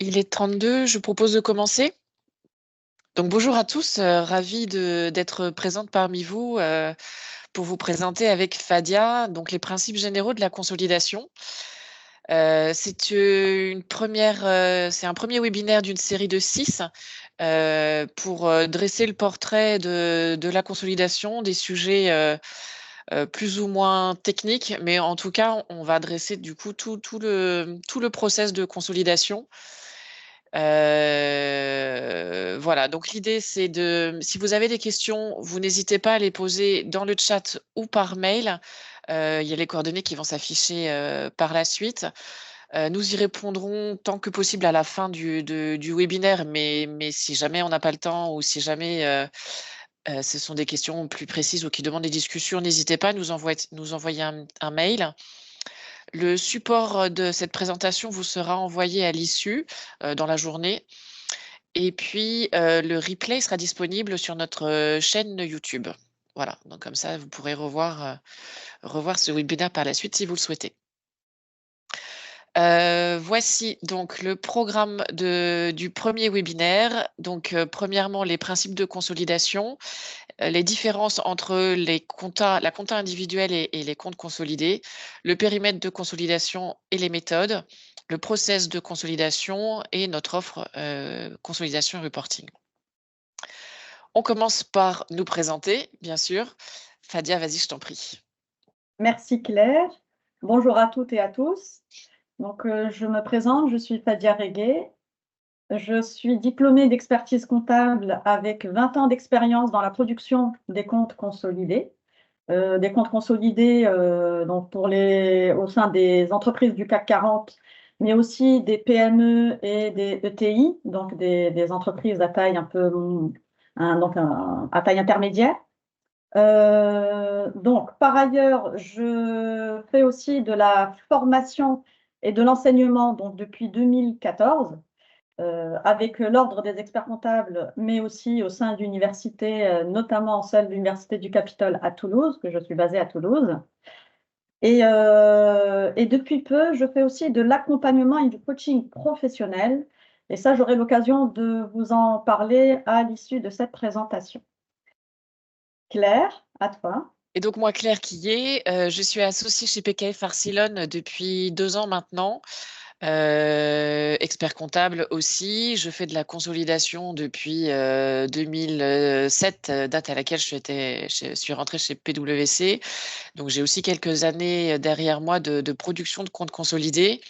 Il est 32, je propose de commencer. Donc bonjour à tous, ravi d'être présente parmi vous pour vous présenter avec Fadia donc les principes généraux de la consolidation. C'est un premier webinaire d'une série de 6 pour dresser le portrait de la consolidation, des sujets plus ou moins techniques, mais en tout cas, on va adresser du coup tout le process de consolidation. Voilà, donc l'idée, c'est si vous avez des questions, vous n'hésitez pas à les poser dans le chat ou par mail. Il y a les coordonnées qui vont s'afficher par la suite. Nous y répondrons tant que possible à la fin du webinaire, mais si jamais on n'a pas le temps ou si jamais ce sont des questions plus précises ou qui demandent des discussions, n'hésitez pas à nous envoyer un mail. Le support de cette présentation vous sera envoyé à l'issue dans la journée. Et puis, le replay sera disponible sur notre chaîne YouTube. Voilà, donc comme ça, vous pourrez revoir ce webinaire par la suite si vous le souhaitez. Voici donc le programme du premier webinaire. Donc, premièrement, les principes de consolidation, les différences entre la compta individuelle et les comptes consolidés, le périmètre de consolidation et les méthodes, le process de consolidation et notre offre consolidation et reporting. On commence par nous présenter, bien sûr. Fadia, vas-y, je t'en prie. Merci Claire. Bonjour à toutes et à tous. Donc, je me présente, je suis Fadia Reguet. Je suis diplômée d'expertise comptable avec 20 ans d'expérience dans la production des comptes consolidés. Des comptes consolidés donc au sein des entreprises du CAC 40, mais aussi des PME et des ETI, donc des entreprises à taille à taille intermédiaire. Donc, par ailleurs, je fais aussi de la formation et de l'enseignement donc depuis 2014 avec l'Ordre des experts comptables, mais aussi au sein d'universités, notamment celle de l'Université du Capitole à Toulouse, que je suis basée à Toulouse. Et depuis peu, je fais aussi de l'accompagnement et du coaching professionnel. Et ça, j'aurai l'occasion de vous en parler à l'issue de cette présentation. Claire, à toi. Et donc, moi, Claire Quillet, je suis associée chez PKF Arcelon depuis 2 ans maintenant. Expert comptable aussi. Je fais de la consolidation depuis 2007, date à laquelle je suis rentrée chez PwC. Donc, j'ai aussi quelques années derrière moi de production de comptes consolidés.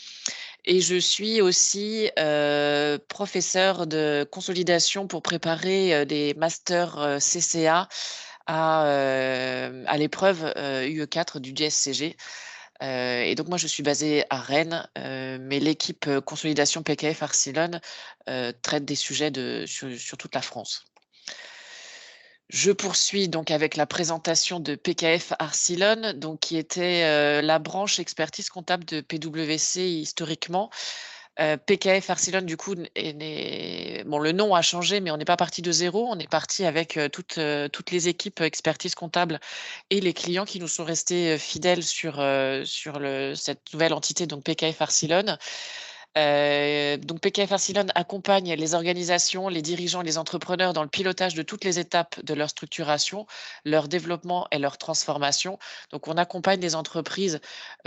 Et je suis aussi professeure de consolidation pour préparer des masters CCA à l'épreuve UE4 du DSCG. Et donc, moi, je suis basée à Rennes, mais l'équipe consolidation PKF Arcelon traite des sujets sur toute la France. Je poursuis donc avec la présentation de PKF Arcelon, donc qui était la branche expertise comptable de PwC historiquement. PKF Arcelon, du coup, bon, le nom a changé, mais on n'est pas parti de zéro. On est parti avec toutes les équipes expertise comptable et les clients qui nous sont restés fidèles sur cette nouvelle entité, donc PKF Arcelon. Donc PKF Arcelon accompagne les organisations, les dirigeants, les entrepreneurs dans le pilotage de toutes les étapes de leur structuration, leur développement et leur transformation. Donc on accompagne les entreprises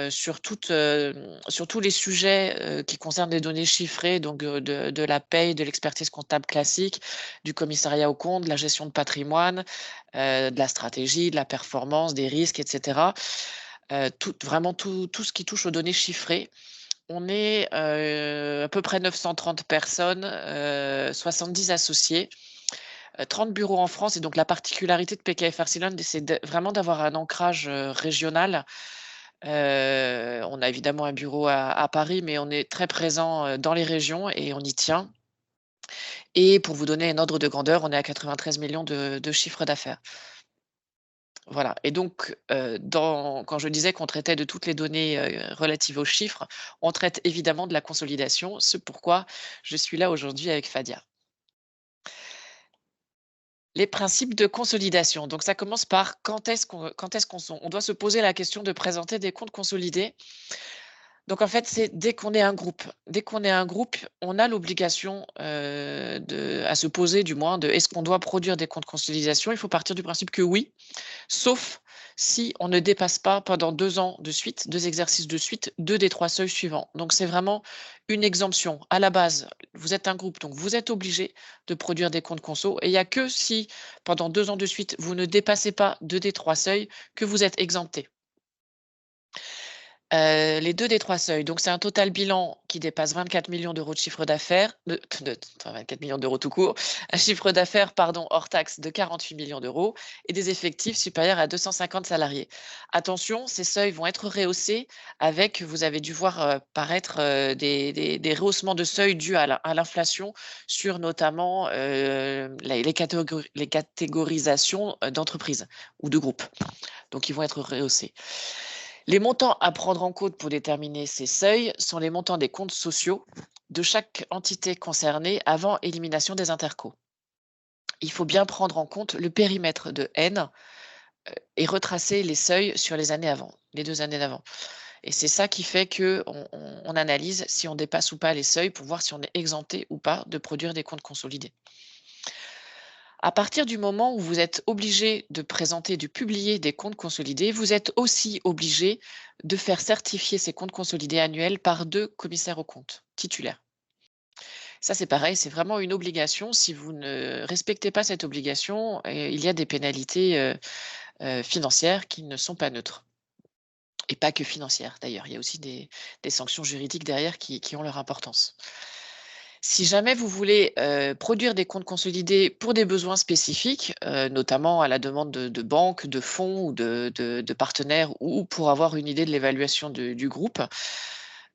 sur tous les sujets qui concernent les données chiffrées, donc de la paye, de l'expertise comptable classique, du commissariat aux comptes, de la gestion de patrimoine, de la stratégie, de la performance, des risques, etc. Vraiment tout ce qui touche aux données chiffrées. On est à peu près 930 personnes, 70 associés, 30 bureaux en France. Et donc, la particularité de PKF Arcelon, c'est vraiment d'avoir un ancrage régional. On a évidemment un bureau à Paris, mais on est très présent dans les régions et on y tient. Et pour vous donner un ordre de grandeur, on est à 93 millions de chiffre d'affaires. Voilà. Et donc, quand je disais qu'on traitait de toutes les données relatives aux chiffres, on traite évidemment de la consolidation, ce pourquoi je suis là aujourd'hui avec Fadia. Les principes de consolidation. Donc, ça commence par quand est-ce qu'on doit se poser la question de présenter des comptes consolidés. Donc en fait, c'est dès qu'on est un groupe. Dès qu'on est un groupe, on a l'obligation, à se poser du moins de est-ce qu'on doit produire des comptes consolidation? Il faut partir du principe que oui, sauf si on ne dépasse pas pendant 2 ans de suite, 2 exercices de suite, 2 des 3 seuils suivants. Donc c'est vraiment une exemption. À la base, vous êtes un groupe, donc vous êtes obligé de produire des comptes conso et il y a que si pendant 2 ans de suite, vous ne dépassez pas 2 des 3 seuils que vous êtes exempté. Les 2 des 3 seuils, donc c'est un total bilan qui dépasse 24 millions d'euros de chiffre d'affaires, enfin 24 millions d'euros tout court, un chiffre d'affaires, pardon, hors taxe de 48 millions d'euros et des effectifs supérieurs à 250 salariés. Attention, ces seuils vont être rehaussés avec, vous avez dû voir, paraître, des rehaussements de seuils dus à l'inflation sur notamment, les catégorisations, d'entreprises ou de groupes. Donc ils vont être rehaussés. Les montants à prendre en compte pour déterminer ces seuils sont les montants des comptes sociaux de chaque entité concernée avant élimination des intercos. Il faut bien prendre en compte le périmètre de N et retracer les seuils sur les années avant, les 2 années d'avant. Et c'est ça qui fait qu'on analyse si on dépasse ou pas les seuils pour voir si on est exempté ou pas de produire des comptes consolidés. À partir du moment où vous êtes obligé de présenter, de publier des comptes consolidés, vous êtes aussi obligé de faire certifier ces comptes consolidés annuels par 2 commissaires aux comptes titulaires. Ça, c'est pareil, c'est vraiment une obligation. Si vous ne respectez pas cette obligation, il y a des pénalités, financières qui ne sont pas neutres et pas que financières d'ailleurs. Il y a aussi des sanctions juridiques derrière qui ont leur importance. Si jamais vous voulez, produire des comptes consolidés pour des besoins spécifiques, notamment à la demande de banques, de fonds ou de partenaires ou pour avoir une idée de l'évaluation du groupe,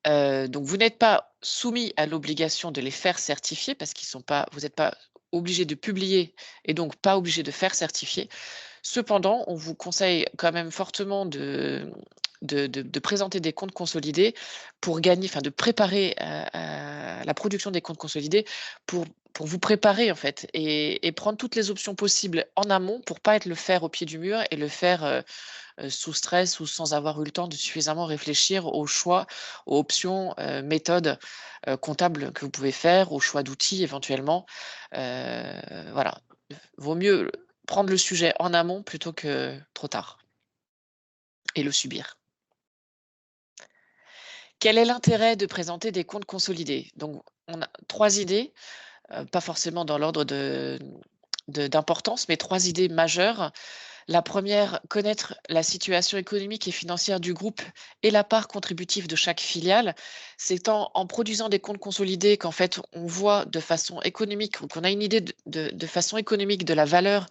donc vous n'êtes pas soumis à l'obligation de les faire certifier parce qu'ils sont pas vous n'êtes pas obligé de publier et donc pas obligé de faire certifier. Cependant, on vous conseille quand même fortement de présenter des comptes consolidés pour gagner enfin de préparer à la production des comptes consolidés pour vous préparer en fait et prendre toutes les options possibles en amont pour pas être le fer au pied du mur et le faire, sous stress ou sans avoir eu le temps de suffisamment réfléchir aux choix, aux options, méthodes, comptables que vous pouvez faire, aux choix d'outils éventuellement. Voilà, vaut mieux prendre le sujet en amont plutôt que trop tard et le subir. Quel est l'intérêt de présenter des comptes consolidés? Donc on a 3 idées, pas forcément dans l'ordre d'importance, mais 3 idées majeures. La première, connaître la situation économique et financière du groupe et la part contributive de chaque filiale. C'est en produisant des comptes consolidés qu'en fait, on voit de façon économique ou qu'on a une idée de façon économique de la valeur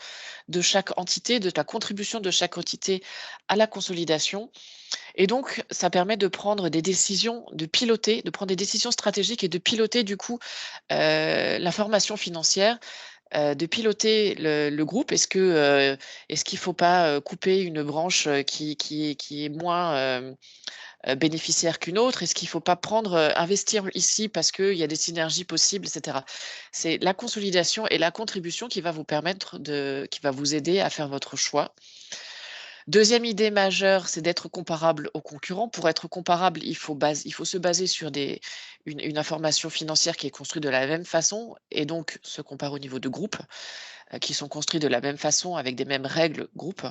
de chaque entité, de la contribution de chaque entité à la consolidation. Et donc, ça permet de prendre des décisions, de piloter, de prendre des décisions stratégiques et de piloter du coup, l'information financière, de piloter le groupe. Est-ce qu'il faut pas, couper une branche, qui est moins, bénéficiaire qu'une autre? Est-ce qu'il faut pas prendre, investir ici parce qu'il y a des synergies possibles et cetera? C'est la consolidation et la contribution qui va vous permettre qui va vous aider à faire votre choix. Deuxième idée majeure, c'est d'être comparable aux concurrents. Pour être comparable, il faut se baser sur une information financière qui est construite de la même façon et donc se comparer au niveau de groupes, qui sont construits de la même façon avec des mêmes règles groupe.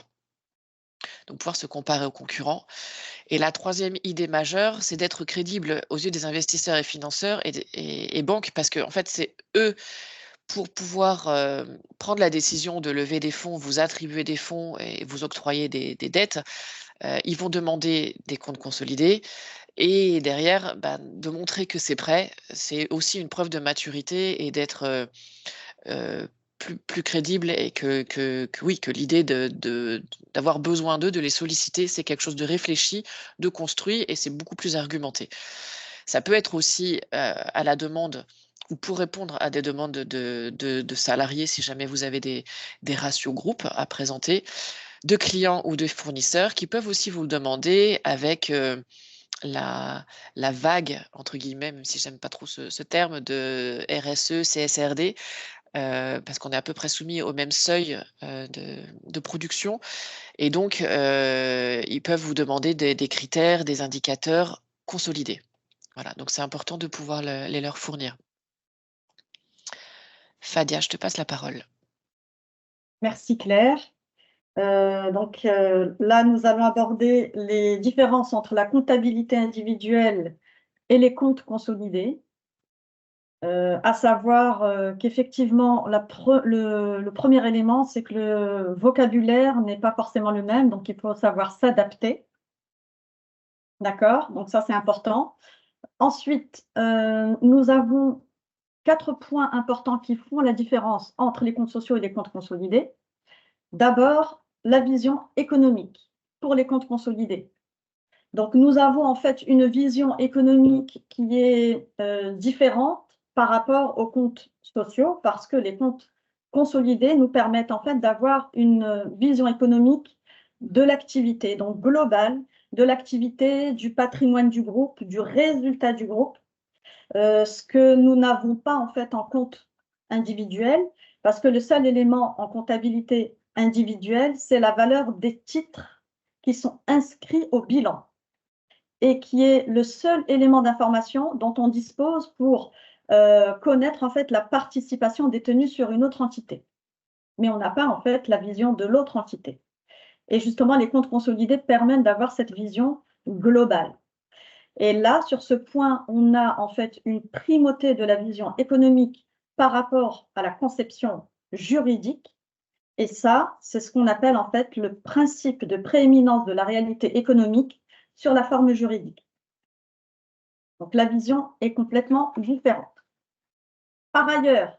Donc pouvoir se comparer aux concurrents. Et la troisième idée majeure, c'est d'être crédible aux yeux des investisseurs et financeurs et banques parce qu'en fait, c'est eux pour pouvoir, prendre la décision de lever des fonds, vous attribuer des fonds et vous octroyer des dettes, ils vont demander des comptes consolidés et derrière, bah, de montrer que c'est prêt, c'est aussi une preuve de maturité et d'être, plus crédible et que oui, que l'idée d'avoir besoin d'eux, de les solliciter, c'est quelque chose de réfléchi, de construit et c'est beaucoup plus argumenté. Ça peut être aussi, à la demande ou pour répondre à des demandes de salariés si jamais vous avez des ratios groupes à présenter, de clients ou de fournisseurs qui peuvent aussi vous le demander avec, la «vague» entre guillemets, même si j'aime pas trop ce terme de RSE, CSRD, parce qu'on est à peu près soumis au même seuil, de production et donc ils peuvent vous demander des critères, des indicateurs consolidés. Voilà, donc c'est important de pouvoir les leur fournir. Fadia, je te passe la parole. Merci Claire. Là, nous allons aborder les différences entre la comptabilité individuelle et les comptes consolidés. À savoir qu'effectivement, le premier élément, c'est que le vocabulaire n'est pas forcément le même, donc il faut savoir s'adapter. D'accord? Donc ça, c'est important. Ensuite, nous avons 4 points importants qui font la différence entre les comptes sociaux et les comptes consolidés. D'abord, la vision économique pour les comptes consolidés. Donc, nous avons en fait une vision économique qui est différente par rapport aux comptes sociaux parce que les comptes consolidés nous permettent en fait d'avoir une vision économique de l'activité, donc globale, de l'activité, du patrimoine du groupe, du résultat du groupe, ce que nous n'avons pas en fait en compte individuel, parce que le seul élément en comptabilité individuelle, c'est la valeur des titres qui sont inscrits au bilan et qui est le seul élément d'information dont on dispose pour connaître en fait la participation détenue sur une autre entité. Mais on n'a pas en fait la vision de l'autre entité. Et justement, les comptes consolidés permettent d'avoir cette vision globale. Et là, sur ce point, on a en fait une primauté de la vision économique par rapport à la conception juridique. Et ça, c'est ce qu'on appelle en fait le principe de prééminence de la réalité économique sur la forme juridique. Donc la vision est complètement différente. Par ailleurs,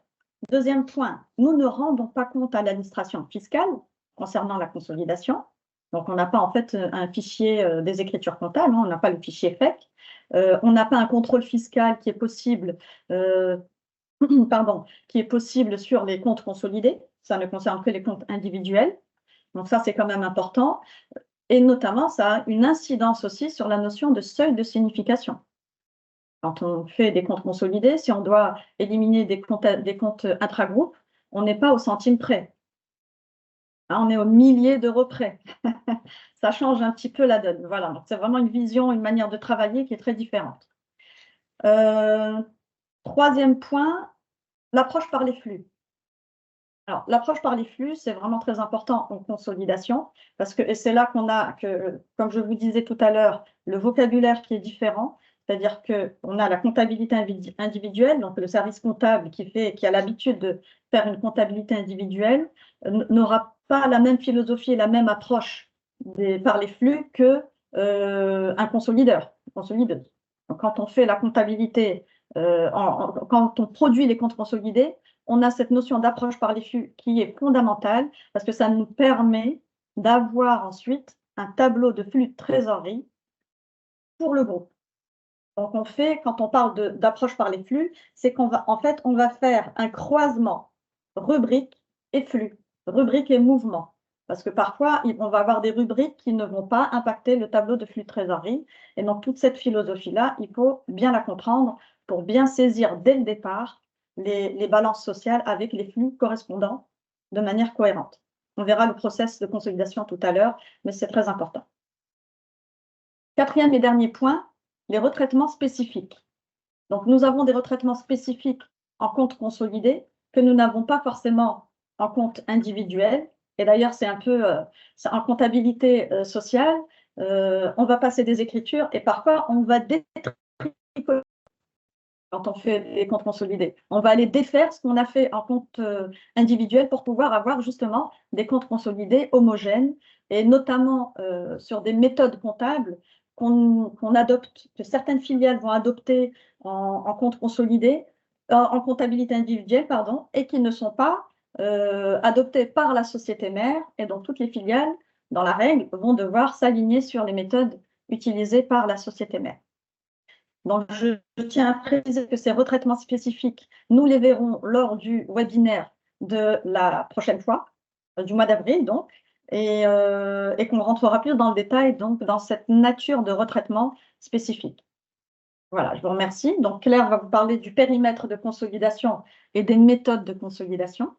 deuxième point, nous ne rendons pas compte à l'administration fiscale concernant la consolidation. Donc on n'a pas en fait un fichier des écritures comptables, hein, on n'a pas le fichier FEC. On n'a pas un contrôle fiscal qui est possible, qui est possible sur les comptes consolidés. Ça ne concerne que les comptes individuels. Donc ça, c'est quand même important. Et notamment, ça a une incidence aussi sur la notion de seuil de signification. Quand on fait des comptes consolidés, si on doit éliminer des comptes intragroupes, on n'est pas au centime près. Hein, on est aux milliers d'euros près. Ça change un petit peu la donne. Voilà, donc c'est vraiment une vision, une manière de travailler qui est très différente. Troisième point, l'approche par les flux. Alors, l'approche par les flux, c'est vraiment très important en consolidation, parce que c'est là qu'on a, comme je vous disais tout à l'heure, le vocabulaire qui est différent, c'est-à-dire qu'on a la comptabilité individuelle, donc le service comptable qui a l'habitude de faire une comptabilité individuelle, n'aura pas la même philosophie et la même approche par les flux qu'un consolideur, consolideuse. Donc, quand on fait la comptabilité, quand on produit les comptes consolidés, on a cette notion d'approche par les flux qui est fondamentale parce que ça nous permet d'avoir ensuite un tableau de flux de trésorerie pour le groupe. Donc, quand on parle d'approche par les flux, c'est qu'on va faire un croisement rubrique et flux, rubrique et mouvement. Parce que parfois, on va avoir des rubriques qui ne vont pas impacter le tableau de flux de trésorerie. Et donc, toute cette philosophie-là, il faut bien la comprendre pour bien saisir dès le départ les balances sociales avec les flux correspondants de manière cohérente. On verra le process de consolidation tout à l'heure, mais c'est très important. Quatrième et dernier point, les retraitements spécifiques. Donc, nous avons des retraitements spécifiques en compte consolidé que nous n'avons pas forcément en compte individuel. Et d'ailleurs, c'est un peu en comptabilité sociale, on va passer des écritures et parfois on va détricoter quand on fait des comptes consolidés. On va aller défaire ce qu'on a fait en compte individuel pour pouvoir avoir justement des comptes consolidés homogènes et notamment sur des méthodes comptables qu'on adopte, que certaines filiales vont adopter en compte consolidé, en comptabilité individuelle, pardon, et qui ne sont pas adoptées par la société mère. Et donc, toutes les filiales, dans la règle, vont devoir s'aligner sur les méthodes utilisées par la société mère. Donc, je tiens à préciser que ces retraitements spécifiques, nous les verrons lors du webinaire de la prochaine fois, du mois d'avril donc, et qu'on rentrera plus dans le détail donc, dans cette nature de retraitement spécifique. Voilà, je vous remercie. Donc, Claire va vous parler du périmètre de consolidation et des méthodes de consolidation.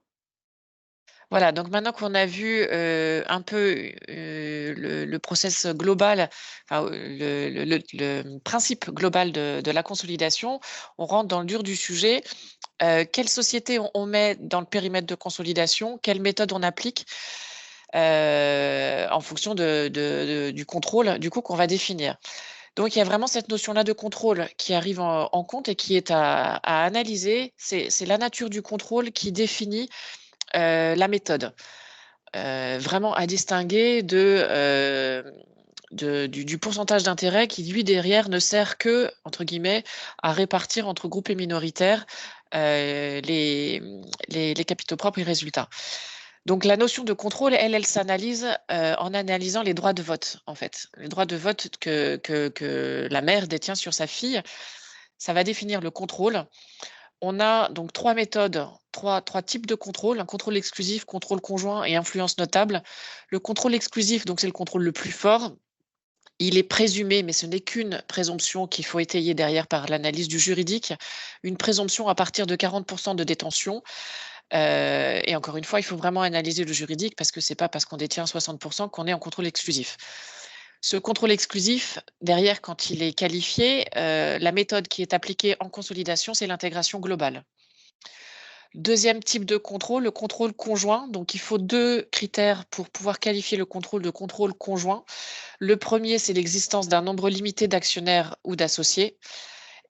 Voilà, donc maintenant qu'on a vu un peu le process global, enfin, le principe global de la consolidation, on rentre dans le dur du sujet. Quelle société on met dans le périmètre de consolidation, quelle méthode on applique en fonction du contrôle du coup qu'on va définir. Donc il y a vraiment cette notion-là de contrôle qui arrive en compte et qui est à analyser. C'est la nature du contrôle qui définit la méthode. Vraiment à distinguer du pourcentage d'intérêt qui, lui, derrière, ne sert que, entre guillemets, à répartir entre groupes et minoritaires les capitaux propres et résultats. Donc la notion de contrôle, elle s'analyse en analysant les droits de vote, en fait. Les droits de vote que la mère détient sur sa fille, ça va définir le contrôle. On a donc trois méthodes, trois types de contrôle, un contrôle exclusif, contrôle conjoint et influence notable. Le contrôle exclusif, donc c'est le contrôle le plus fort. Il est présumé, mais ce n'est qu'une présomption qu'il faut étayer derrière par l'analyse du juridique, une présomption à partir de 40% de détention. Et encore une fois, il faut vraiment analyser le juridique parce que c'est pas parce qu'on détient 60% qu'on est en contrôle exclusif. Ce contrôle exclusif, derrière, quand il est qualifié, la méthode qui est appliquée en consolidation, c'est l'intégration globale. Deuxième type de contrôle, le contrôle conjoint. Donc, il faut deux critères pour pouvoir qualifier le contrôle de contrôle conjoint. Le premier, c'est l'existence d'un nombre limité d'actionnaires ou d'associés.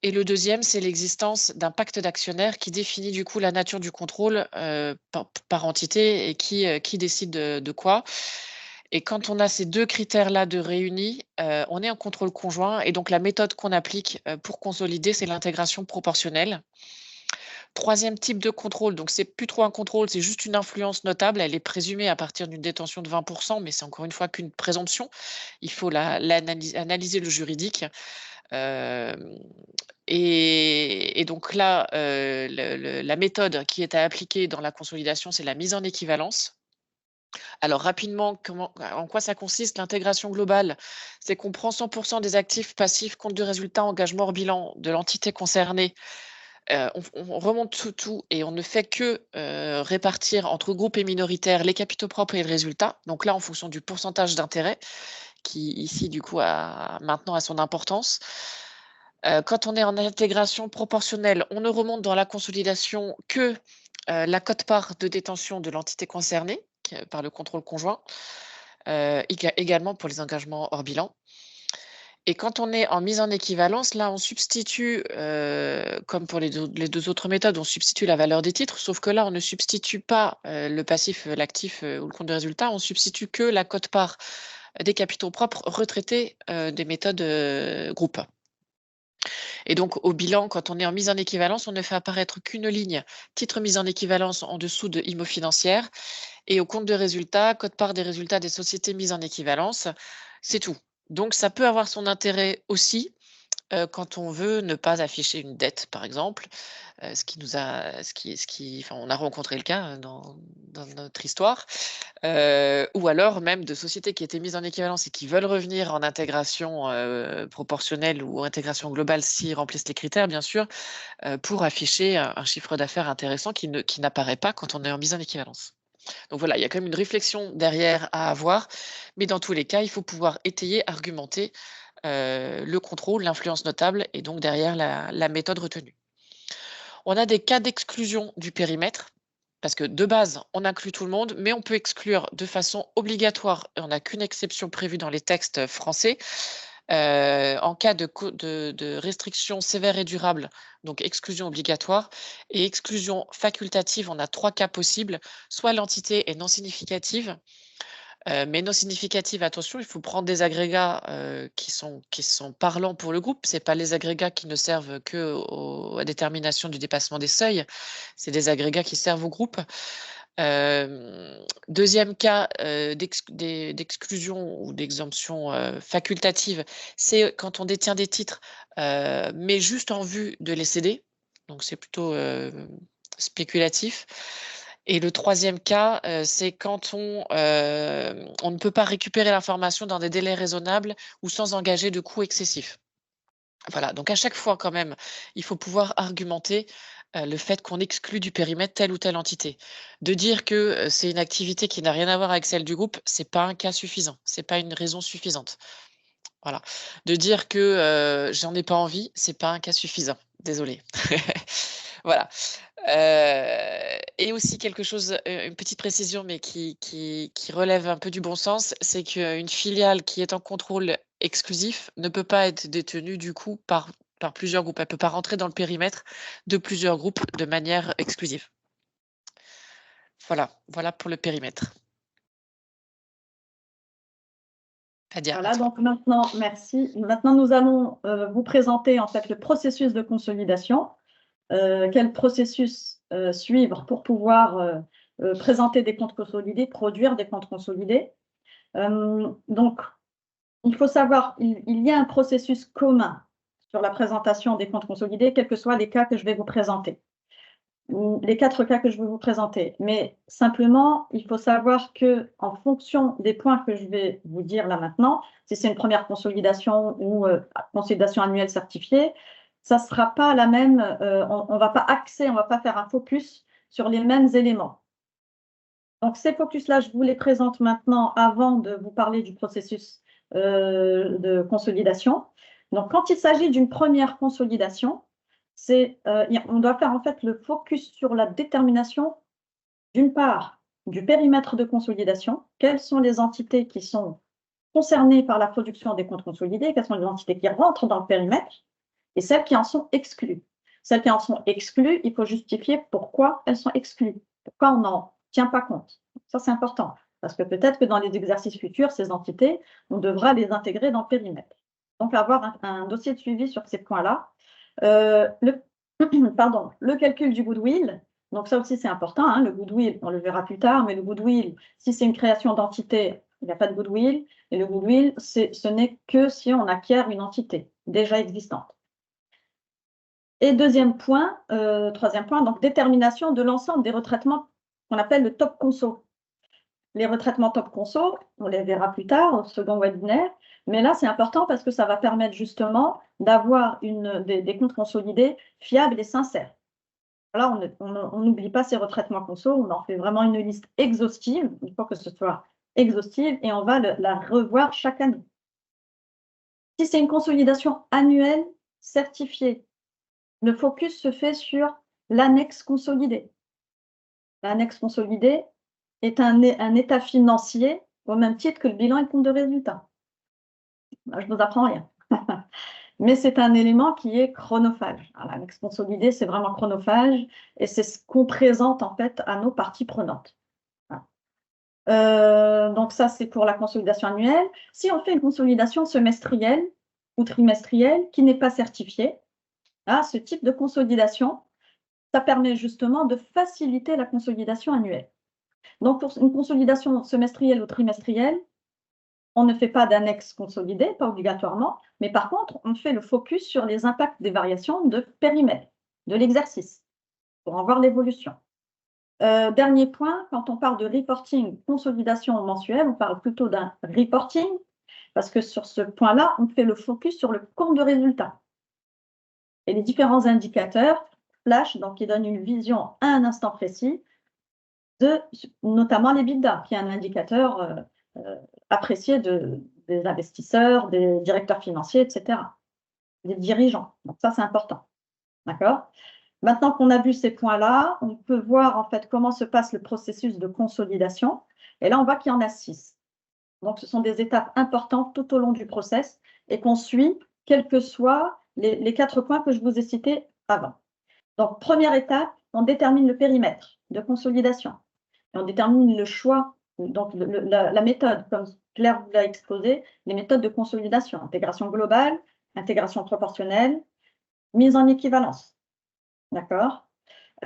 Et le deuxième, c'est l'existence d'un pacte d'actionnaires qui définit du coup la nature du contrôle par entité et qui décide de quoi. Et quand on a ces deux critères-là de réunis, on est en contrôle conjoint. Et donc, la méthode qu'on applique pour consolider, c'est l'intégration proportionnelle. Troisième type de contrôle, donc c'est plus trop un contrôle, c'est juste une influence notable. Elle est présumée à partir d'une détention de 20%, mais c'est encore une fois qu'une présomption. Il faut analyser le juridique. Et donc là, la méthode qui est à appliquer dans la consolidation, c'est la mise en équivalence. Alors rapidement, en quoi ça consiste? L'intégration globale, c'est qu'on prend 100% des actifs passifs, compte de résultat, engagement hors bilan de l'entité concernée. On remonte tout et on ne fait que répartir entre groupes et minoritaires les capitaux propres et le résultat. Donc là, en fonction du pourcentage d'intérêt, qui ici, du coup, maintenant a son importance. Quand on est en intégration proportionnelle, on ne remonte dans la consolidation que la quote-part de détention de l'entité concernée par le contrôle conjoint, également pour les engagements hors bilan. Et quand on est en mise en équivalence, là, on substitue, comme pour les deux autres méthodes, on substitue la valeur des titres, sauf que là, on ne substitue pas le passif, l'actif ou le compte de résultat, on substitue que la quote-part des capitaux propres retraités des méthodes groupe. Et donc, au bilan, quand on est en mise en équivalence, on ne fait apparaître qu'une ligne titre mise en équivalence en dessous de IMO financière. Et au compte de résultat, quote-part des résultats des sociétés mises en équivalence, c'est tout. Donc, ça peut avoir son intérêt aussi quand on veut ne pas afficher une dette, par exemple, enfin, on a rencontré le cas dans notre histoire, ou alors même de sociétés qui étaient mises en équivalence et qui veulent revenir en intégration proportionnelle ou intégration globale s'ils remplissent les critères, bien sûr, pour afficher un chiffre d'affaires intéressant qui n'apparaît pas quand on est en mise en équivalence. Donc voilà, il y a quand même une réflexion derrière à avoir, mais dans tous les cas, il faut pouvoir étayer, argumenter le contrôle, l'influence notable et donc derrière la méthode retenue. On a des cas d'exclusion du périmètre, parce que de base, on inclut tout le monde, mais on peut exclure de façon obligatoire, et on n'a qu'une exception prévue dans les textes français, en cas de restriction sévère et durable, donc exclusion obligatoire, et exclusion facultative, on a trois cas possibles, soit l'entité est non significative, mais non significative, attention, il faut prendre des agrégats qui sont parlants pour le groupe. Ce n'est pas les agrégats qui ne servent qu'à détermination du dépassement des seuils. C'est des agrégats qui servent au groupe. Deuxième cas d'exclusion ou d'exemption facultative, c'est quand on détient des titres, mais juste en vue de les céder. Donc, c'est plutôt spéculatif. Et le troisième cas, c'est quand on ne peut pas récupérer l'information dans des délais raisonnables ou sans engager de coûts excessifs. Voilà, donc à chaque fois quand même, il faut pouvoir argumenter le fait qu'on exclut du périmètre telle ou telle entité. De dire que, c'est une activité qui n'a rien à voir avec celle du groupe, c'est pas un cas suffisant, c'est pas une raison suffisante. Voilà. De dire que, j'en ai pas envie, c'est pas un cas suffisant. Désolée. Voilà. Et aussi quelque chose, une petite précision, mais qui relève un peu du bon sens, c'est qu'une filiale qui est en contrôle exclusif ne peut pas être détenue du coup par plusieurs groupes. Elle peut pas rentrer dans le périmètre de plusieurs groupes de manière exclusive. Voilà, voilà pour le périmètre. Fadia, à Voilà, toi. donc maintenant, merci. Maintenant, nous allons vous présenter en fait le processus de consolidation. Quel processus suivre pour pouvoir présenter des comptes consolidés, produire des comptes consolidés. Donc, il faut savoir, il y a un processus commun sur la présentation des comptes consolidés, quels que soient les cas que je vais vous présenter, les 4 cas que je vais vous présenter. Mais simplement, il faut savoir que en fonction des points que je vais vous dire là maintenant, si c'est une première consolidation ou consolidation annuelle certifiée, ça ne sera pas la même, on ne va pas axer, on ne va pas faire un focus sur les mêmes éléments. Donc, ces focus-là, je vous les présente maintenant avant de vous parler du processus de consolidation. Donc, quand il s'agit d'une première consolidation, on doit faire en fait le focus sur la détermination, d'une part, du périmètre de consolidation. Quelles sont les entités qui sont concernées par la production des comptes consolidés? Quelles sont les entités qui rentrent dans le périmètre? Et celles qui en sont exclues. Celles qui en sont exclues, il faut justifier pourquoi elles sont exclues. Pourquoi on n'en tient pas compte. Ça, c'est important. Parce que peut-être que dans les exercices futurs, ces entités, on devra les intégrer dans le périmètre. Donc, avoir un dossier de suivi sur ces points-là. Le calcul du goodwill. Donc, ça aussi, c'est important. Hein, le goodwill, on le verra plus tard, mais le goodwill, si c'est une création d'entité, il n'y a pas de goodwill. Et le goodwill, ce n'est que si on acquiert une entité déjà existante. Et troisième point, donc détermination de l'ensemble des retraitements qu'on appelle le top conso. Les retraitements top conso, on les verra plus tard au second webinaire, mais là c'est important parce que ça va permettre justement d'avoir des comptes consolidés fiables et sincères. Là, on n'oublie pas ces retraitements conso, on en fait vraiment une liste exhaustive, il faut que ce soit exhaustive et on va la revoir chaque année. Si c'est une consolidation annuelle certifiée, le focus se fait sur l'annexe consolidée. L'annexe consolidée est un état financier au même titre que le bilan et le compte de résultat. Je ne vous apprends rien. Mais c'est un élément qui est chronophage. L'annexe consolidée, c'est vraiment chronophage et c'est ce qu'on présente en fait à nos parties prenantes. Donc ça, c'est pour la consolidation annuelle. Si on fait une consolidation semestrielle ou trimestrielle qui n'est pas certifiée, ce type de consolidation, ça permet justement de faciliter la consolidation annuelle. Donc, pour une consolidation semestrielle ou trimestrielle, on ne fait pas d'annexe consolidée, pas obligatoirement, mais par contre, on fait le focus sur les impacts des variations de périmètre, de l'exercice, pour en voir l'évolution. Dernier point, quand on parle de reporting, consolidation mensuelle, on parle plutôt d'un reporting, parce que sur ce point-là, on fait le focus sur le compte de résultat. Et les différents indicateurs flash, donc qui donnent une vision à un instant précis, notamment l'EBITDA, qui est un indicateur apprécié des investisseurs, des directeurs financiers, etc., des dirigeants. Donc ça, c'est important. D'accord ? Maintenant qu'on a vu ces points-là, on peut voir en fait comment se passe le processus de consolidation. Et là, on voit qu'il y en a 6. Donc, ce sont des étapes importantes tout au long du process et qu'on suit, quels que soient les 4 points que je vous ai cités avant. Donc, première étape, on détermine le périmètre de consolidation. Et on détermine le choix, donc la méthode, comme Claire vous l'a exposé, les méthodes de consolidation, intégration globale, intégration proportionnelle, mise en équivalence. D'accord ?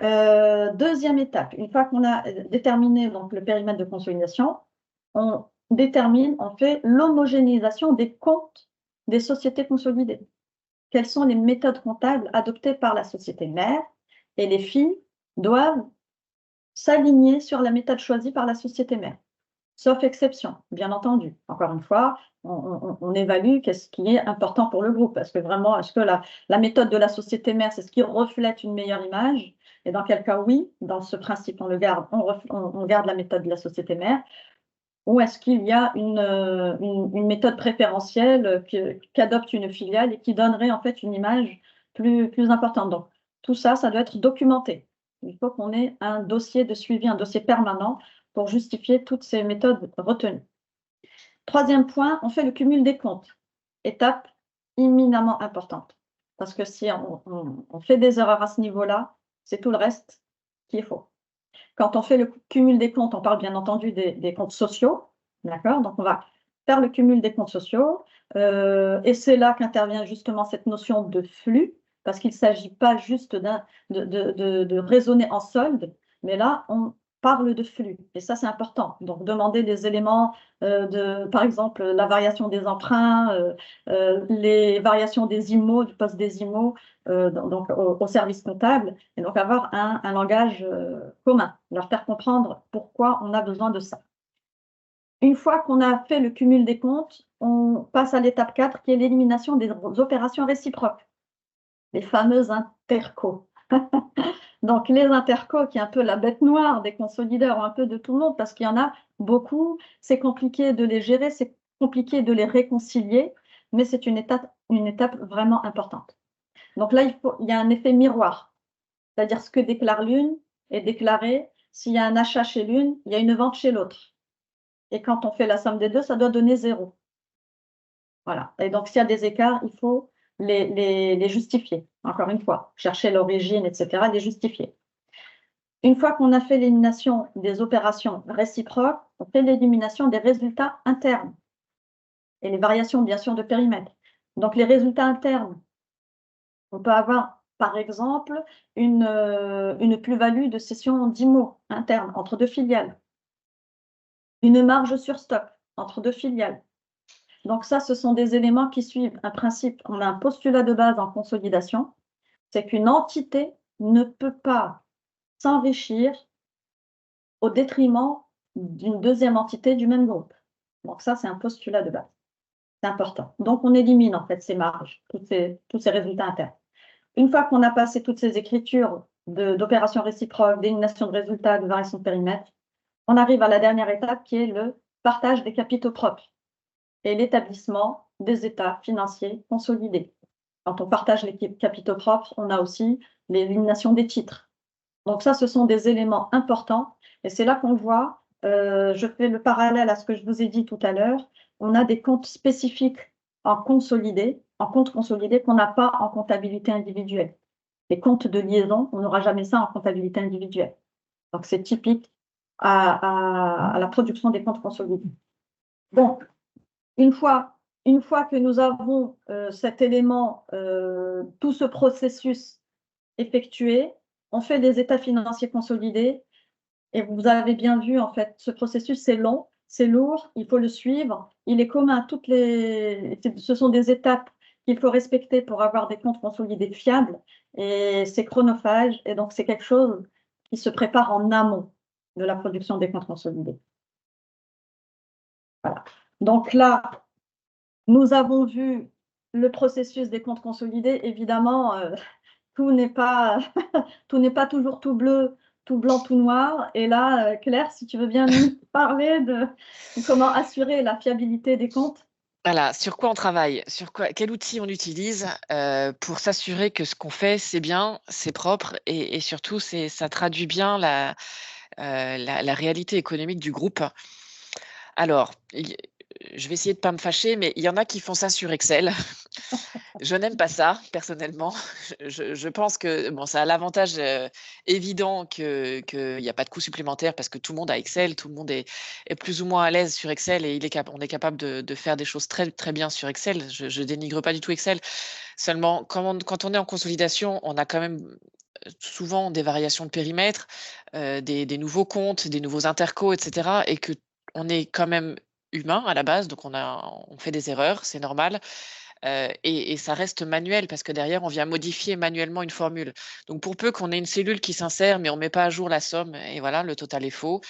Deuxième étape, une fois qu'on a déterminé donc, le périmètre de consolidation, on fait l'homogénéisation des comptes des sociétés consolidées. Quelles sont les méthodes comptables adoptées par la société mère? Et les filles doivent s'aligner sur la méthode choisie par la société mère. sauf exception, bien entendu. Encore une fois, on évalue qu'est-ce qui est important pour le groupe. Est-ce que vraiment, est-ce que la méthode de la société mère, c'est ce qui reflète une meilleure image? Et dans quel cas, oui, dans ce principe, on le garde, on garde la méthode de la société mère. Ou est-ce qu'il y a une méthode préférentielle qu'adopte une filiale et qui donnerait en fait une image plus importante? Donc, tout ça, ça doit être documenté. Il faut qu'on ait un dossier de suivi, un dossier permanent pour justifier toutes ces méthodes retenues. Troisième point, on fait le cumul des comptes. Étape éminemment importante. Parce que si on fait des erreurs à ce niveau-là, c'est tout le reste qui est faux. Quand on fait le cumul des comptes, on parle bien entendu des comptes sociaux, d'accord? Donc, on va faire le cumul des comptes sociaux, et c'est là qu'intervient justement cette notion de flux, parce qu'il ne s'agit pas juste de raisonner en solde, mais là, on parle de flux, et ça, c'est important. Donc, demander des éléments, par exemple, la variation des emprunts, les variations des IMO, du poste des IMO, donc au service comptable, et donc avoir un langage commun, leur faire comprendre pourquoi on a besoin de ça. Une fois qu'on a fait le cumul des comptes, on passe à l'étape 4 qui est l'élimination des opérations réciproques, les fameuses intercos. Donc les intercos, qui est un peu la bête noire des consolideurs, ou un peu de tout le monde, parce qu'il y en a beaucoup, c'est compliqué de les gérer, c'est compliqué de les réconcilier, mais c'est une étape vraiment importante. Donc là, il y a un effet miroir, c'est-à-dire ce que déclare l'une est déclaré. S'il y a un achat chez l'une, il y a une vente chez l'autre. Et quand on fait la somme des deux, ça doit donner 0. Voilà. Et donc, s'il y a des écarts, il faut les justifier. Encore une fois, chercher l'origine, etc., les justifier. Une fois qu'on a fait l'élimination des opérations réciproques, on fait l'élimination des résultats internes et les variations, bien sûr, de périmètre. Donc, les résultats internes, on peut avoir, par exemple, une plus-value de cession d'IMO interne entre deux filiales, une marge sur stock entre deux filiales. Donc ça, ce sont des éléments qui suivent un principe. On a un postulat de base en consolidation, c'est qu'une entité ne peut pas s'enrichir au détriment d'une deuxième entité du même groupe. Donc ça, c'est un postulat de base. C'est important. Donc on élimine en fait ces marges, tous ces résultats internes. Une fois qu'on a passé toutes ces écritures d'opérations réciproques, d'élimination de résultats, de variation de périmètre, on arrive à la dernière étape qui est le partage des capitaux propres et l'établissement des états financiers consolidés. Quand on partage les capitaux propres, on a aussi l'élimination des titres. Donc ça, ce sont des éléments importants et c'est là qu'on voit, je fais le parallèle à ce que je vous ai dit tout à l'heure, on a des comptes spécifiques en compte consolidé qu'on n'a pas en comptabilité individuelle. Les comptes de liaison, on n'aura jamais ça en comptabilité individuelle. Donc c'est typique à la production des comptes consolidés. Donc, une fois que nous avons cet élément, tout ce processus effectué, on fait des états financiers consolidés. Et vous avez bien vu, en fait, ce processus, c'est long, c'est lourd, il faut le suivre. Il est commun à toutes les... Ce sont des étapes qu'il faut respecter pour avoir des comptes consolidés fiables. Et c'est chronophage. Et donc, c'est quelque chose qui se prépare en amont de la production des comptes consolidés. Voilà. Donc là, nous avons vu le processus des comptes consolidés. Évidemment, tout n'est pas, tout n'est pas toujours tout bleu, tout blanc, tout noir. Et là, Claire, si tu veux bien nous parler de comment assurer la fiabilité des comptes. Voilà, sur quoi on travaille, quel outil on utilise pour s'assurer que ce qu'on fait, c'est bien, c'est propre et surtout, ça traduit bien la réalité économique du groupe. Alors, je vais essayer de ne pas me fâcher, mais il y en a qui font ça sur Excel. Je n'aime pas ça, personnellement. Je pense que bon, ça a l'avantage évident qu'il n'y a pas de coût supplémentaire parce que tout le monde a Excel, tout le monde est plus ou moins à l'aise sur Excel et on est capable de faire des choses très, très bien sur Excel. Je ne dénigre pas du tout Excel. Seulement, quand on est en consolidation, on a quand même souvent des variations de périmètre, des nouveaux comptes, des nouveaux intercos, etc. Et qu'on est quand même humain à la base, donc on fait des erreurs, c'est normal. Et ça reste manuel parce que derrière, on vient modifier manuellement une formule. Donc, pour peu qu'on ait une cellule qui s'insère, mais on ne met pas à jour la somme, et voilà, le total est faux.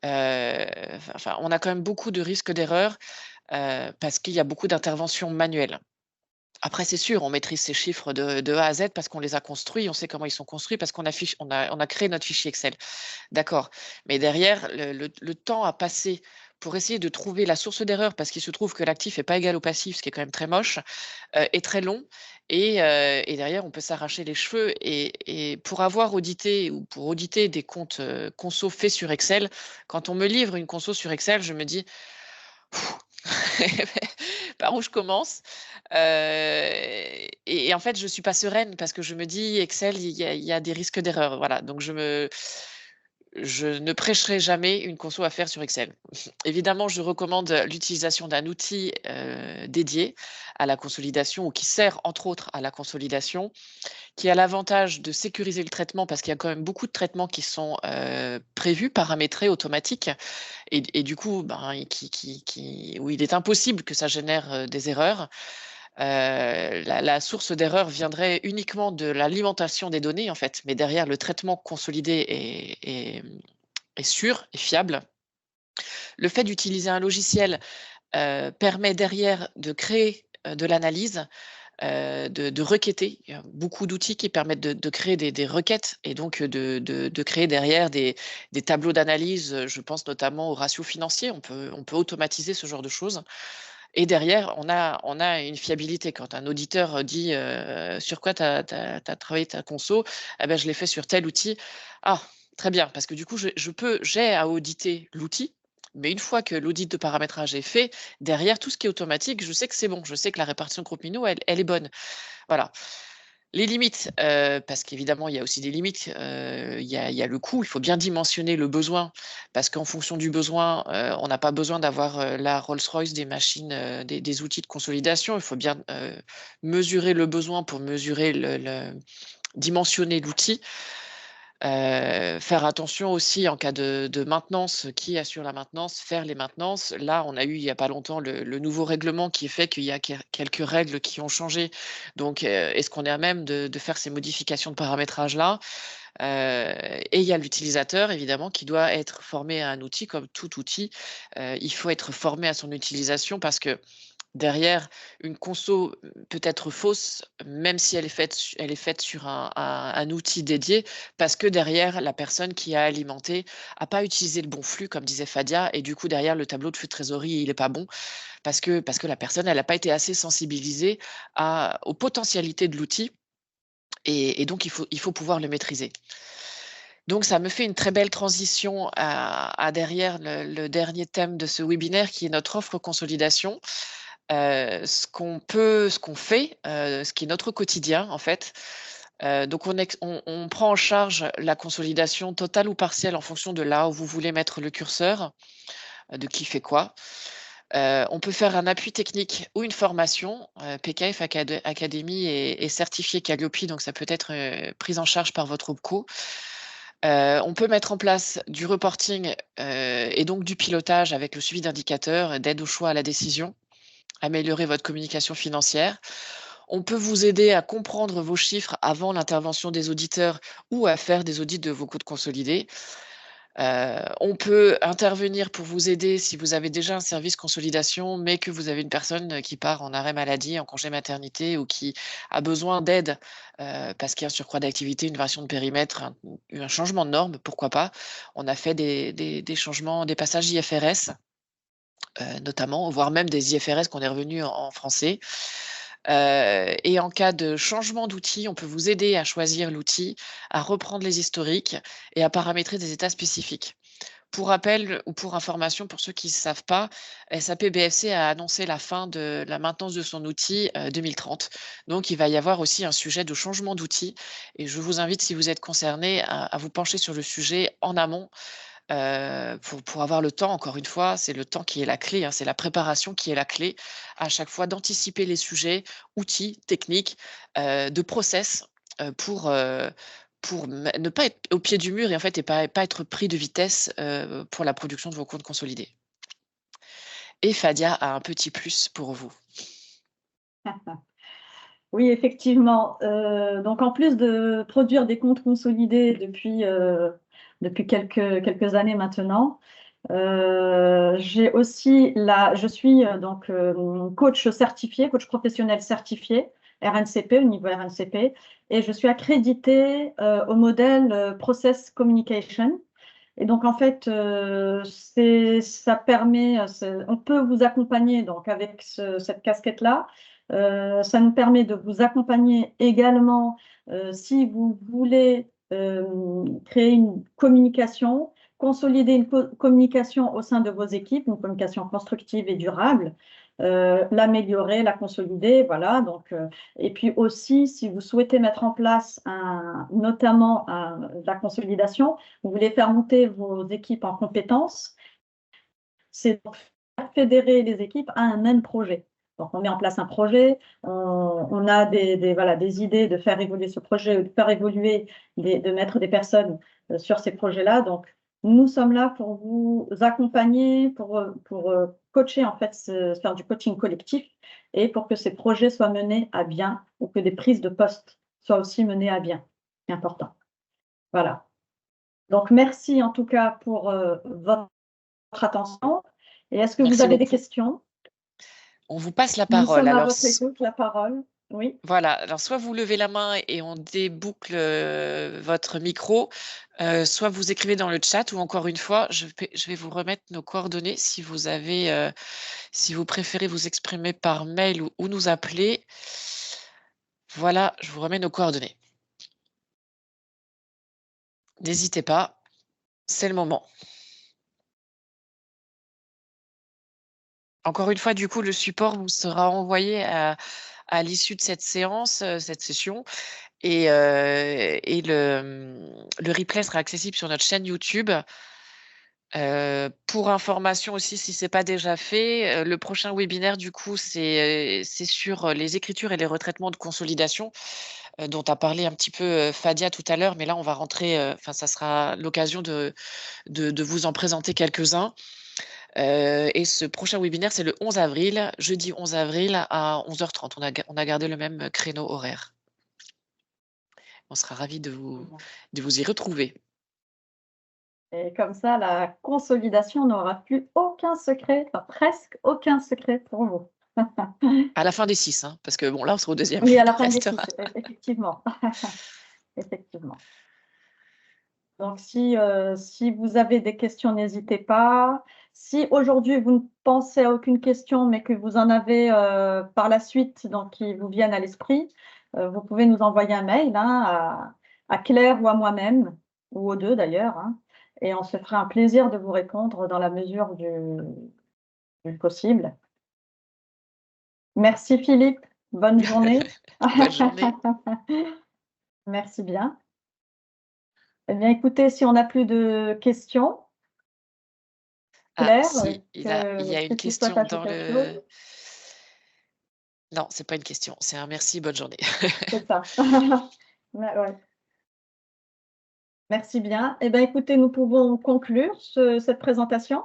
Enfin, on a quand même beaucoup de risques d'erreur parce qu'il y a beaucoup d'interventions manuelles. Après, c'est sûr, on maîtrise ces chiffres de A à Z parce qu'on les a construits, on sait comment ils sont construits parce qu'on a créé notre fichier Excel. D'accord. Mais derrière, le temps à passer pour essayer de trouver la source d'erreur, parce qu'il se trouve que l'actif n'est pas égal au passif, ce qui est quand même très moche, est très long. Et derrière, on peut s'arracher les cheveux. Et pour avoir audité ou pour auditer des comptes conso faits sur Excel, quand on me livre une conso sur Excel, je me dis par où je commence. Et en fait, je suis pas sereine parce que je me dis Excel, il y a des risques d'erreur. Voilà. Donc je ne prêcherai jamais une conso à faire sur Excel. Évidemment, je recommande l'utilisation d'un outil dédié à la consolidation ou qui sert entre autres à la consolidation, qui a l'avantage de sécuriser le traitement parce qu'il y a quand même beaucoup de traitements qui sont prévus, paramétrés, automatiques, et du coup, où il est impossible que ça génère des erreurs. La source d'erreur viendrait uniquement de l'alimentation des données, en fait, mais derrière, le traitement consolidé est sûr et fiable. Le fait d'utiliser un logiciel permet derrière de créer de l'analyse, de requêter. Il y a beaucoup d'outils qui permettent de créer des requêtes et donc de créer derrière des tableaux d'analyse. Je pense notamment aux ratios financiers. On peut automatiser ce genre de choses. Et derrière, on a une fiabilité. Quand un auditeur dit sur quoi tu as travaillé ta conso, eh ben, je l'ai fait sur tel outil. Ah, très bien, parce que du coup, j'ai à auditer l'outil, mais une fois que l'audit de paramétrage est fait, derrière, tout ce qui est automatique, je sais que c'est bon. Je sais que la répartition groupe-minot, elle est bonne. Voilà. Les limites, parce qu'évidemment, il y a aussi des limites. Il y a le coût. Il faut bien dimensionner le besoin parce qu'en fonction du besoin, on n'a pas besoin d'avoir la Rolls-Royce des machines, des outils de consolidation. Il faut bien mesurer le besoin pour mesurer dimensionner l'outil. Faire attention aussi en cas de maintenance, qui assure la maintenance, faire les maintenances. Là, on a eu il n'y a pas longtemps le nouveau règlement qui fait qu'il y a quelques règles qui ont changé. Donc, est-ce qu'on est à même de faire ces modifications de paramétrage-là? Et il y a l'utilisateur, évidemment, qui doit être formé à un outil, comme tout outil. Il faut être formé à son utilisation parce que derrière, une conso peut être fausse, même si elle est faite sur un outil dédié, parce que derrière, la personne qui a alimenté n'a pas utilisé le bon flux, comme disait Fadia, et du coup, derrière, le tableau de flux de trésorerie, il n'est pas bon, parce que la personne, elle n'a pas été assez sensibilisée aux potentialités de l'outil, et donc, il faut pouvoir le maîtriser. Donc, ça me fait une très belle transition à derrière le dernier thème de ce webinaire, qui est notre offre consolidation. Ce qu'on fait, ce qui est notre quotidien en fait. Donc on prend en charge la consolidation totale ou partielle en fonction de là où vous voulez mettre le curseur, de qui fait quoi. On peut faire un appui technique ou une formation. PKF Academy est certifié Calliope, donc ça peut être pris en charge par votre OPCO. On peut mettre en place du reporting et donc du pilotage avec le suivi d'indicateurs, d'aide au choix à la décision, améliorer votre communication financière. On peut vous aider à comprendre vos chiffres avant l'intervention des auditeurs ou à faire des audits de vos comptes consolidés. On peut intervenir pour vous aider si vous avez déjà un service consolidation, mais que vous avez une personne qui part en arrêt maladie, en congé maternité ou qui a besoin d'aide parce qu'il y a un surcroît d'activité, une variation de périmètre, un changement de norme, pourquoi pas. On a fait des changements, des passages IFRS. Notamment, voire même des IFRS qu'on est revenu en français. Et en cas de changement d'outil, on peut vous aider à choisir l'outil, à reprendre les historiques et à paramétrer des états spécifiques. Pour rappel ou pour information, pour ceux qui ne savent pas, SAP BFC a annoncé la fin de la maintenance de son outil 2030. Donc, il va y avoir aussi un sujet de changement d'outil. Et je vous invite, si vous êtes concerné, à vous pencher sur le sujet en amont pour avoir le temps. Encore une fois, c'est le temps qui est la clé, hein, c'est la préparation qui est la clé à chaque fois d'anticiper les sujets, outils, techniques, de process pour ne pas être au pied du mur et en fait et pas être pris de vitesse pour la production de vos comptes consolidés. Et Fadia a un petit plus pour vous. Oui, effectivement. Donc, en plus de produire des comptes consolidés depuis quelques années maintenant, Je suis donc coach certifié, coach professionnel certifié, RNCP, au niveau RNCP, et je suis accréditée au modèle Process Communication. Et donc, en fait, ça permet, on peut vous accompagner donc avec cette casquette-là. Ça nous permet de vous accompagner également si vous voulez créer une communication, consolider une communication au sein de vos équipes, une communication constructive et durable, l'améliorer, la consolider, voilà. Donc, et puis aussi, si vous souhaitez mettre en place notamment la consolidation, vous voulez faire monter vos équipes en compétences, c'est donc faire fédérer les équipes à un même projet. Donc, on met en place un projet, on a des idées de faire évoluer ce projet, de faire évoluer, de mettre des personnes sur ces projets-là. Donc, nous sommes là pour vous accompagner, pour coacher, en fait, faire du coaching collectif et pour que ces projets soient menés à bien ou que des prises de poste soient aussi menées à bien. C'est important. Voilà. Donc, merci en tout cas pour votre attention. Et est-ce que vous Merci avez des beaucoup. questions? On vous passe la Nous parole. sommes à Alors, votre écoute, la parole. Oui. voilà. Alors, soit vous levez la main et on déboucle votre micro, soit vous écrivez dans le chat, ou encore une fois, je vais vous remettre nos coordonnées si vous avez, si vous préférez vous exprimer par mail ou nous appeler. Voilà, je vous remets nos coordonnées. N'hésitez pas, c'est le moment. Encore une fois, du coup, le support vous sera envoyé à l'issue de cette séance, cette session, et le replay sera accessible sur notre chaîne YouTube. Pour information aussi, si c'est pas déjà fait, le prochain webinaire, du coup, c'est sur les écritures et les retraitements de consolidation, dont a parlé un petit peu Fadia tout à l'heure, mais là, on va rentrer, enfin, ça sera l'occasion de vous en présenter quelques-uns. Et ce prochain webinaire, c'est le 11 avril, jeudi 11 avril à 11h30. On a gardé le même créneau horaire. On sera ravis de vous y retrouver. Et comme ça, la consolidation n'aura plus aucun secret, enfin presque aucun secret pour vous. À la fin des 6, hein, parce que bon, là, on sera au deuxième. Oui, à Il la fin des 6, restera. effectivement. Effectivement. Donc, si vous avez des questions, n'hésitez pas. Si aujourd'hui, vous ne pensez à aucune question, mais que vous en avez par la suite, donc qui vous viennent à l'esprit, vous pouvez nous envoyer un mail à Claire ou à moi-même, ou aux deux d'ailleurs, hein, et on se fera un plaisir de vous répondre dans la mesure du possible. Merci Philippe, bonne journée. Bonne journée. Merci bien. Eh bien, écoutez, si on n'a plus de questions, Ah, Claire, si, il y a que une tu souhaites question ajouter dans quelque le... chose? Non, c'est pas une question, c'est un merci, bonne journée. C'est ça. Ouais. Merci bien. Eh bien, écoutez, nous pouvons conclure cette présentation.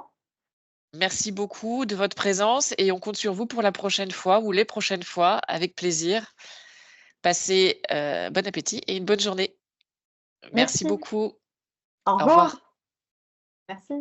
Merci beaucoup de votre présence et on compte sur vous pour la prochaine fois ou les prochaines fois, avec plaisir. Passez bon appétit et une bonne journée. Merci Merci. beaucoup. Au Au revoir. revoir. Merci.